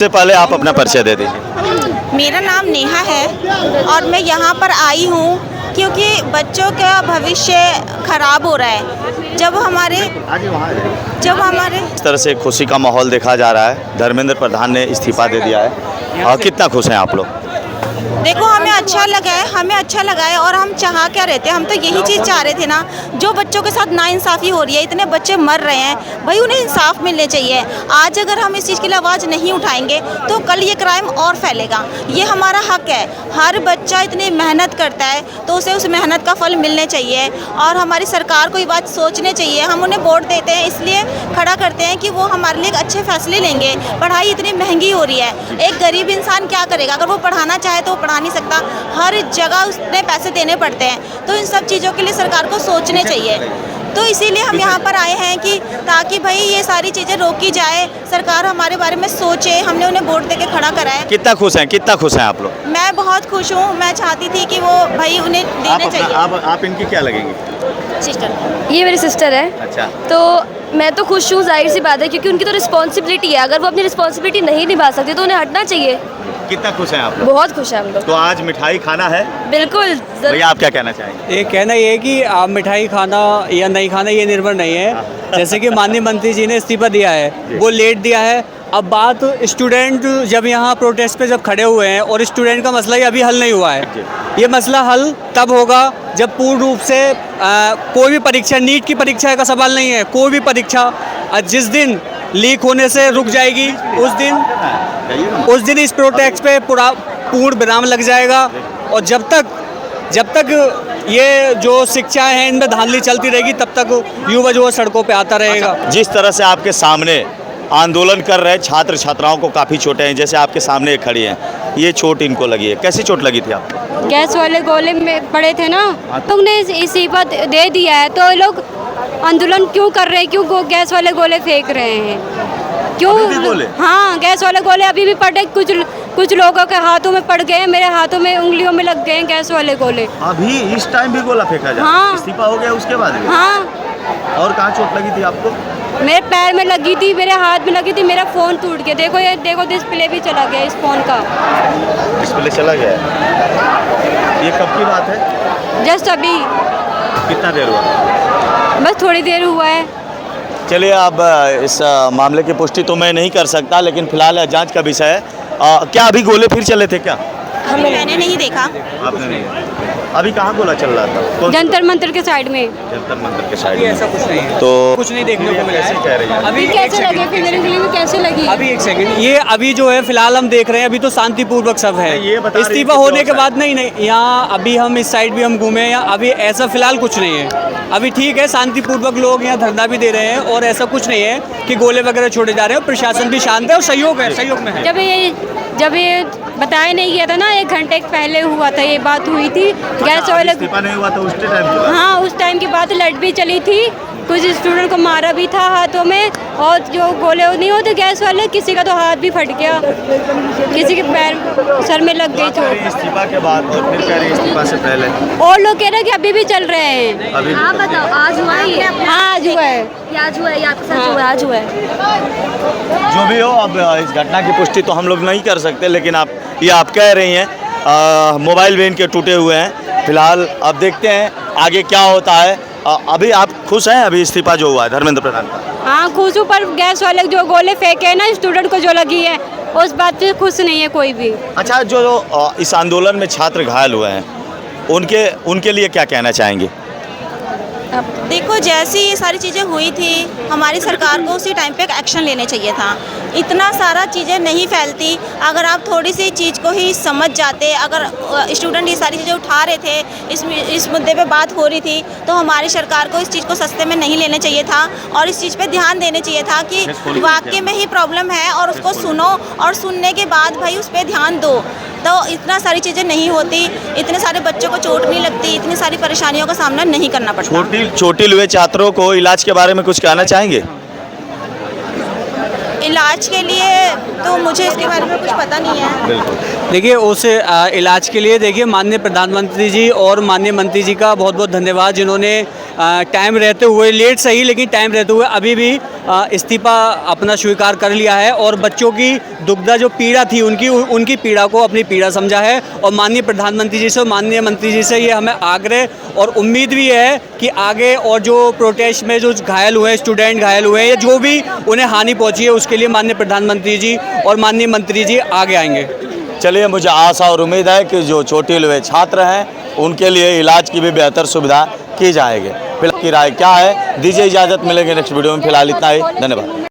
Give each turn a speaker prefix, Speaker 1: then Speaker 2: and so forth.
Speaker 1: सबसे पहले आप अपना परिचय दे दीजिए।
Speaker 2: मेरा नाम नेहा है और मैं यहाँ पर आई हूँ क्योंकि बच्चों का भविष्य खराब हो रहा है। जब हमारे
Speaker 1: इस तरह से खुशी का माहौल देखा जा रहा है। धर्मेंद्र प्रधान ने इस्तीफा दे दिया है और कितना खुश हैं आप लोग?
Speaker 2: देखो, हमें अच्छा लगा है और हम चाह क्या रहे थे, हम तो यही चीज़ चाह रहे थे ना। जो बच्चों के साथ नाइंसाफ़ी हो रही है, इतने बच्चे मर रहे हैं, भाई उन्हें इंसाफ मिलने चाहिए। आज अगर हम इस चीज़ के लिए आवाज़ नहीं उठाएंगे तो कल ये क्राइम और फैलेगा। ये हमारा हक है। हर बच्चा इतनी मेहनत करता है तो उसे उस मेहनत का फल मिलने चाहिए और हमारी सरकार को ये बात सोचनी चाहिए। हम उन्हें वोट देते हैं इसलिए खड़ा करते हैं कि वो हमारे लिए अच्छे फैसले लेंगे। पढ़ाई इतनी महंगी हो रही है, एक गरीब इंसान क्या करेगा? अगर वो पढ़ाना चाहे तो वो पढ़ा नहीं सकता, हर जगह उसने पैसे देने पड़ते हैं। तो इन सब चीज़ों के लिए सरकार को सोचने चाहिए। तो इसीलिए हम यहाँ पर आए हैं कि ताकि भाई ये सारी चीज़ें रोकी जाए, सरकार हमारे बारे में सोचे। हमने उन्हें वोट देके खड़ा करा है।
Speaker 1: कितना खुश हैं आप लोग?
Speaker 2: मैं बहुत खुश हूँ। मैं चाहती थी कि वो भाई उन्हें देने चाहिए।
Speaker 1: आप इनकी क्या लगेंगी?
Speaker 2: सिस्टर,
Speaker 3: ये मेरी सिस्टर है।
Speaker 1: अच्छा,
Speaker 3: तो मैं तो खुश हूँ, जाहिर सी बात है, क्योंकि उनकी तो रिस्पॉन्सिबिलिटी है। अगर वो अपनी रिस्पॉन्सिबिलिटी नहीं निभा सकती तो उन्हें हटना चाहिए।
Speaker 1: कितना खुश हैं आप लोग?
Speaker 3: बहुत खुश है हम लोग।
Speaker 1: तो आज मिठाई खाना है?
Speaker 3: बिल्कुल।
Speaker 1: भैया आप क्या कहना चाहेंगे?
Speaker 4: ये कहना ये है कि आप मिठाई खाना या नहीं खाना ये निर्भर नहीं है। जैसे कि माननीय मंत्री जी ने इस्तीफा दिया है, वो लेट दिया है। अब बात स्टूडेंट जब यहाँ प्रोटेस्ट पे जब खड़े हुए हैं और स्टूडेंट का मसला ये अभी हल नहीं हुआ है। ये मसला हल तब होगा जब पूर्ण रूप से कोई भी परीक्षा, नीट की परीक्षा का सवाल नहीं है, कोई भी परीक्षा जिस दिन लीक होने से रुक जाएगी उस दिन इस प्रोटेस्ट पे पूर्ण विराम लग जाएगा। और जब तक ये जो शिक्षाएं हैं इनमें धांधली चलती रहेगी तब तक युवा जो सड़कों पे आता रहेगा।
Speaker 1: जिस तरह से आपके सामने आंदोलन कर रहे छात्र छात्राओं को काफ़ी चोटें हैं, जैसे आपके सामने खड़ी हैं, ये चोट इनको लगी है, कैसी चोट लगी थी आपको?
Speaker 5: गैस वाले गोले में पड़े थे ना, लोग ने इस्तीफा दे दिया है तो लोग आंदोलन क्यों कर रहे हैं? क्यों गैस वाले गोले फेंक रहे हैं? क्यों? हाँ, गैस वाले गोले अभी भी पड़े। कुछ लोगों के हाथों में पड़ गए हैं, मेरे हाथों में, उंगलियों में लग गए हैं गैस वाले गोले।
Speaker 1: अभी इस टाइम भी गोला फेंका जा?
Speaker 5: हाँ।
Speaker 1: इस्तीफा हो गया उसके बाद भी?
Speaker 5: हाँ।
Speaker 1: और कहाँ चोट लगी थी आपको?
Speaker 5: मेरे पैर में लगी थी, मेरे हाथ में लगी थी, मेरा फ़ोन टूट गया। देखो ये देखो, डिस्प्ले भी चला गया इस फ़ोन का।
Speaker 1: डिस्प्ले चला गया है? ये कब की बात है?
Speaker 5: जस्ट अभी।
Speaker 1: कितना देर हुआ?
Speaker 5: बस थोड़ी देर हुआ है।
Speaker 1: चलिए, अब इस मामले की पुष्टि तो मैं नहीं कर सकता, लेकिन फिलहाल जांच का विषय है। क्या अभी गोले फिर चले थे क्या?
Speaker 2: मैंने नहीं देखा।
Speaker 1: आपने नहीं? अभी कहाँ गोला चल रहा था?
Speaker 5: जंतर मंतर के साइड में।
Speaker 1: जंतर मंतर के साइड में?
Speaker 4: ऐसा कुछ नहीं है,
Speaker 1: तो
Speaker 4: कुछ नहीं देखने को मिला है।
Speaker 1: कह रही है
Speaker 4: अभी
Speaker 5: कैसे लगे फिर मेरे गले में? कैसे लगी?
Speaker 4: अभी एक सेकंड, ये अभी जो है फिलहाल हम देख रहे हैं, अभी तो शांतिपूर्वक सब है।
Speaker 1: ये बता रही
Speaker 4: इस्तीफा
Speaker 1: है कि
Speaker 4: होने के
Speaker 1: तो
Speaker 4: बाद नहीं यहाँ अभी हम इस साइड भी हम घूमे हैं, अभी ऐसा फिलहाल कुछ नहीं है। अभी ठीक है, शांतिपूर्वक लोग यहाँ धरना भी दे रहे हैं और ऐसा कुछ नहीं है कि गोले वगैरह छोड़े जा रहे हैं। प्रशासन भी शांत है और सहयोग में है।
Speaker 5: जब ये बताया नहीं गया था ना, 1 घंटे पहले हुआ था, ये बात हुई थी गैस वाले।
Speaker 1: इस्तीफा नहीं हुआ था उस टाइम की बात?
Speaker 5: हाँ, उस टाइम की बात। लाइट भी चली थी, कुछ स्टूडेंट को मारा भी था हाथों में, और जो गोले नहीं होते गैस वाले, किसी का तो हाथ भी फट गया, किसी के पैर सर में लग गई चोट।
Speaker 1: इस्तीफा के बाद और फिर कह रही है इस्तीफा से पहले?
Speaker 5: और लोग कह रहे हैं कि अभी भी चल रहे हैं।
Speaker 1: अभी
Speaker 3: आप बताओ, आज हुआ है ये?
Speaker 5: हाँ, आज हुआ है।
Speaker 3: आज हुआ है, आपके साथ हुआ है? आज हुआ है।
Speaker 1: जो भी हो, अब इस घटना की पुष्टि तो हम लोग नहीं कर सकते, लेकिन आप कह रही हैं मोबाइल भी इनके टूटे हुए हैं। फिलहाल अब देखते हैं आगे क्या होता है। अभी आप खुश हैं अभी इस्तीफा जो हुआ है धर्मेंद्र प्रधान का?
Speaker 5: हाँ, खुश हूँ, पर गैस वाले जो गोले फेंके हैं ना स्टूडेंट को जो लगी है, उस बात पे खुश नहीं है कोई भी।
Speaker 1: अच्छा, जो इस आंदोलन में छात्र घायल हुए हैं उनके लिए क्या कहना चाहेंगे?
Speaker 2: देखो, जैसी ये सारी चीज़ें हुई थी, हमारी सरकार को उसी टाइम पे एक्शन लेने चाहिए था। इतना सारा चीज़ें नहीं फैलती अगर आप थोड़ी सी चीज़ को ही समझ जाते। अगर स्टूडेंट ये सारी चीज़ें उठा रहे थे, इस मुद्दे पे बात हो रही थी, तो हमारी सरकार को इस चीज़ को सस्ते में नहीं लेने चाहिए था और इस चीज़ पे ध्यान देने चाहिए था कि वाकई में ही प्रॉब्लम है और उसको सुनो, और सुनने के बाद भाई उस पर ध्यान दो। तो इतना सारी चीज़ें नहीं होती, इतने सारे बच्चों को चोट नहीं लगती, इतनी सारी परेशानियों का सामना नहीं करना पड़ता।
Speaker 1: चोटिल हुए छात्रों को इलाज के बारे में कुछ कहना चाहेंगे?
Speaker 2: इलाज के लिए तो मुझे इसके बारे में कुछ पता नहीं है।
Speaker 1: बिल्कुल।
Speaker 4: देखिए उस इलाज के लिए देखिए माननीय प्रधानमंत्री जी और माननीय मंत्री जी का बहुत बहुत धन्यवाद, जिन्होंने टाइम रहते हुए, लेट सही लेकिन टाइम रहते हुए अभी भी इस्तीफा अपना स्वीकार कर लिया है और बच्चों की दुग्धा जो पीड़ा थी उनकी पीड़ा को अपनी पीड़ा समझा है। और माननीय प्रधानमंत्री जी से, माननीय मंत्री जी से ये हमें आग्रह और उम्मीद भी है कि आगे और जो प्रोटेस्ट में जो घायल हुए, स्टूडेंट घायल हुए या जो भी उन्हें हानि पहुंची है, उसके लिए माननीय प्रधानमंत्री जी और माननीय मंत्री जी आगे आएंगे।
Speaker 1: चलिए, मुझे आशा और उम्मीद है कि जो चोटिल हुए छात्र हैं उनके लिए इलाज की भी बेहतर सुविधा की जाएगी। फिलहाल की राय क्या है, दीजिए इजाज़त, मिलेंगे नेक्स्ट वीडियो में। फिलहाल इतना ही, धन्यवाद।